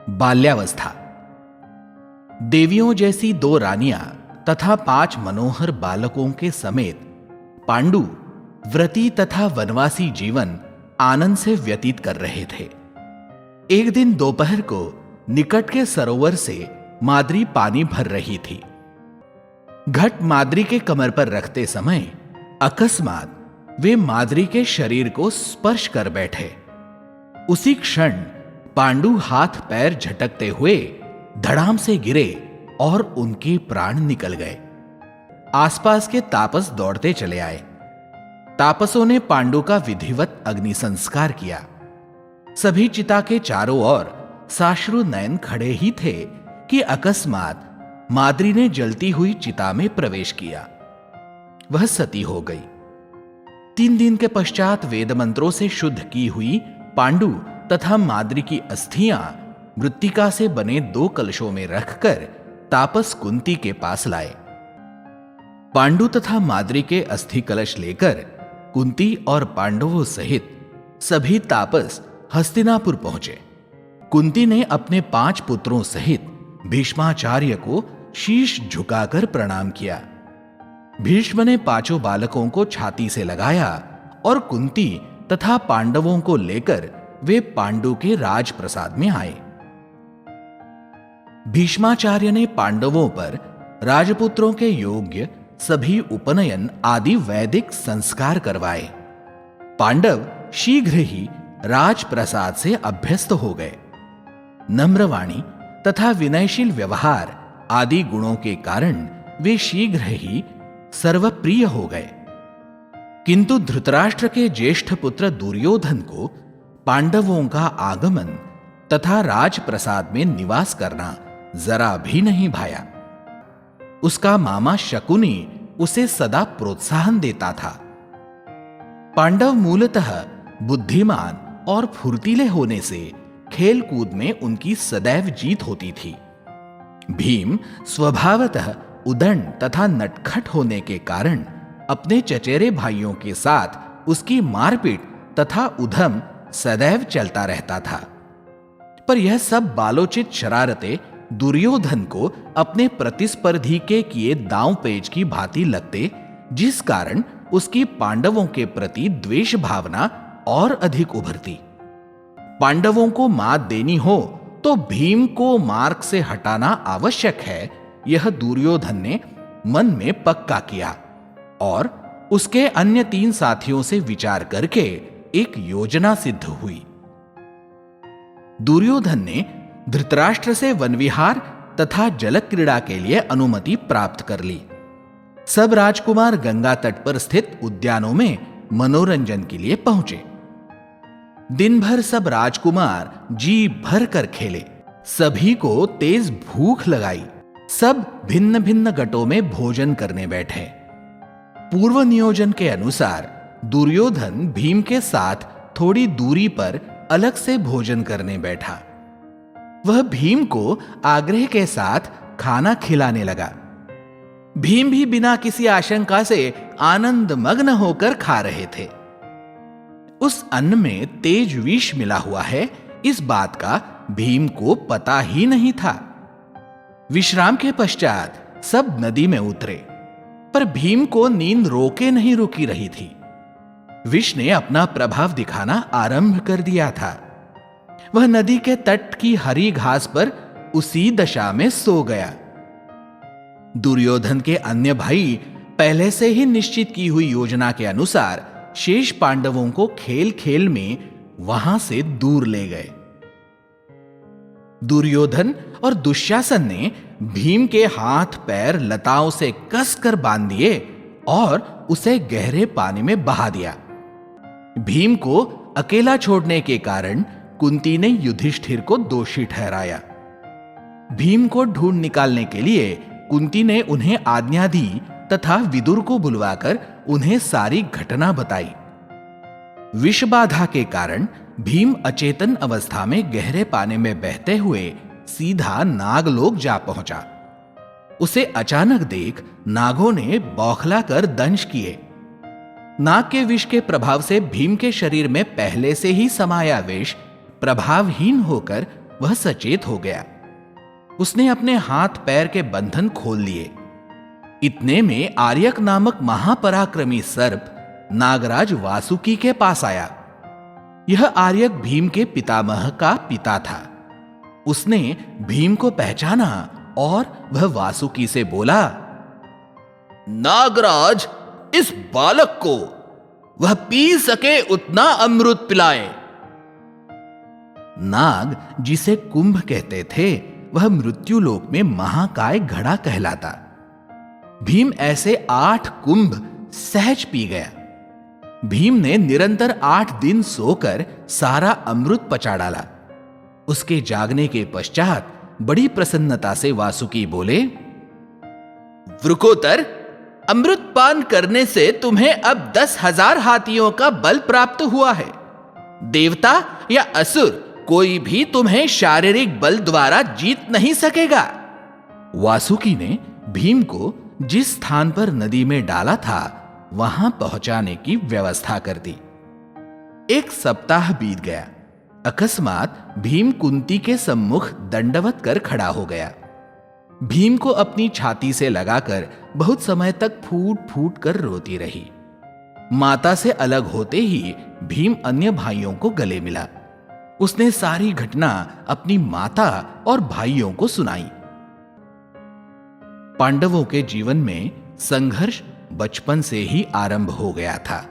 बाल्यावस्था। देवियों जैसी 2 रानियां तथा 5 मनोहर बालकों के समेत पांडु व्रती तथा वनवासी जीवन आनंद से व्यतीत कर रहे थे। एक दिन दोपहर को निकट के सरोवर से माद्री पानी भर रही थी। घट माद्री के कमर पर रखते समय अकस्मात वे माद्री के शरीर को स्पर्श कर बैठे। उसी क्षण पांडु हाथ पैर झटकते हुए धड़ाम से गिरे और उनके प्राण निकल गए। आसपास के तापस दौड़ते चले आए। तापसों ने पांडु का विधिवत अग्नि संस्कार किया। सभी चिता के चारों ओर साश्रु नयन खड़े ही थे कि अकस्मात माद्री ने जलती हुई चिता में प्रवेश किया। वह सती हो गई। 3 दिन के पश्चात वेद मंत्रों से शुद्ध की हुई पांडु तथा माद्री की अस्थियां मृत्तिका से बने 2 कलशों में रखकर तापस कुंती के पास लाए। पांडु तथा माद्री के अस्थि कलश लेकर कुंती और पांडवों सहित सभी तापस हस्तिनापुर पहुंचे। कुंती ने अपने 5 पुत्रों सहित भीष्माचार्य को शीश झुकाकर प्रणाम किया। भीष्म ने 5 बालकों को छाती से लगाया और कुंती तथा पांडवों को लेकर वे पांडु के राजप्रसाद में आए। भीष्माचार्य ने पांडवों पर राजपुत्रों के योग्य सभी उपनयन आदि वैदिक संस्कार करवाए। पांडव शीघ्र ही राजप्रसाद से अभ्यस्त हो गए। नम्रवाणी तथा विनयशील व्यवहार आदि गुणों के कारण वे शीघ्र ही सर्वप्रिय हो गए। किंतु धृतराष्ट्र के ज्येष्ठ पुत्र दुर्योधन को पांडवों का आगमन तथा राजप्रसाद में निवास करना जरा भी नहीं भाया। उसका मामा शकुनी उसे सदा प्रोत्साहन देता था। पांडव मूलतः बुद्धिमान और फुर्तीले होने से खेल कूद में उनकी सदैव जीत होती थी। भीम स्वभावतः उदंड तथा नटखट होने के कारण अपने चचेरे भाइयों के साथ उसकी मारपीट तथा उधम सदैव चलता रहता था। पर यह सब बालोचित शरारतें दुर्योधन को अपने प्रतिस्पर्धी के किए दांव पेच की भांति लगते, जिस कारण उसकी पांडवों के प्रति द्वेष भावना और अधिक उभरती। पांडवों को मात देनी हो तो भीम को मार्ग से हटाना आवश्यक है, यह दुर्योधन ने मन में पक्का किया और उसके अन्य 3 साथियों से विचार करके एक योजना सिद्ध हुई। दुर्योधन ने धृतराष्ट्र से वनविहार तथा जल क्रीड़ा के लिए अनुमति प्राप्त कर ली। सब राजकुमार गंगा तट पर स्थित उद्यानों में मनोरंजन के लिए पहुंचे। दिन भर सब राजकुमार जी भर कर खेले। सभी को तेज भूख लगाई। सब भिन्न भिन्न गटों में भोजन करने बैठे। पूर्व नियोजन के अनुसार दुर्योधन भीम के साथ थोड़ी दूरी पर अलग से भोजन करने बैठा। वह भीम को आग्रह के साथ खाना खिलाने लगा। भीम भी बिना किसी आशंका से आनंद मग्न होकर खा रहे थे। उस अन्न में तेज विष मिला हुआ है, इस बात का भीम को पता ही नहीं था। विश्राम के पश्चात सब नदी में उतरे, पर भीम को नींद रोके नहीं रुकी रही थी। विष ने अपना प्रभाव दिखाना आरंभ कर दिया था। वह नदी के तट की हरी घास पर उसी दशा में सो गया। दुर्योधन के अन्य भाई पहले से ही निश्चित की हुई योजना के अनुसार शेष पांडवों को खेल खेल में वहां से दूर ले गए। दुर्योधन और दुशासन ने भीम के हाथ पैर लताओं से कसकर बांध दिए और उसे गहरे पानी में बहा दिया। भीम को अकेला छोड़ने के कारण कुंती ने युधिष्ठिर को दोषी ठहराया। भीम को ढूंढ निकालने के लिए कुंती ने उन्हें आज्ञा दी तथा विदुर को बुलवाकर उन्हें सारी घटना बताई। विषबाधा के कारण भीम अचेतन अवस्था में गहरे पानी में बहते हुए सीधा नागलोक जा पहुंचा। उसे अचानक देख नागों ने बौखला कर दंश किए। नाग के विष के प्रभाव से भीम के शरीर में पहले से ही समाया विष प्रभावहीन होकर वह सचेत हो गया। उसने अपने हाथ पैर के बंधन खोल लिए। इतने में आर्यक नामक महापराक्रमी सर्प नागराज वासुकी के पास आया। यह आर्यक भीम के पितामह का पिता था। उसने भीम को पहचाना और वह वासुकी से बोला, नागराज, इस बालक को वह पी सके उतना अमृत पिलाए। नाग, जिसे कुंभ कहते थे, वह मृत्युलोक में महाकाय घड़ा कहलाता। भीम ऐसे 8 कुंभ सहज पी गया। भीम ने निरंतर 8 दिन सोकर सारा अमृत पचा डाला। उसके जागने के पश्चात बड़ी प्रसन्नता से वासुकी बोले, वृकोदर, अमृत पान करने से तुम्हें अब 10,000 हाथियों का बल प्राप्त हुआ है। देवता या असुर कोई भी तुम्हें शारीरिक बल द्वारा जीत नहीं सकेगा। वासुकी ने भीम को जिस स्थान पर नदी में डाला था वहां पहुंचाने की व्यवस्था कर दी। 1 सप्ताह बीत गया। अकस्मात भीम कुंती के सम्मुख दंडवत कर खड़ा हो गया। भीम को अपनी छाती से लगाकर बहुत समय तक फूट फूट कर रोती रही। माता से अलग होते ही भीम अन्य भाइयों को गले मिला। उसने सारी घटना अपनी माता और भाइयों को सुनाई। पांडवों के जीवन में संघर्ष बचपन से ही आरंभ हो गया था।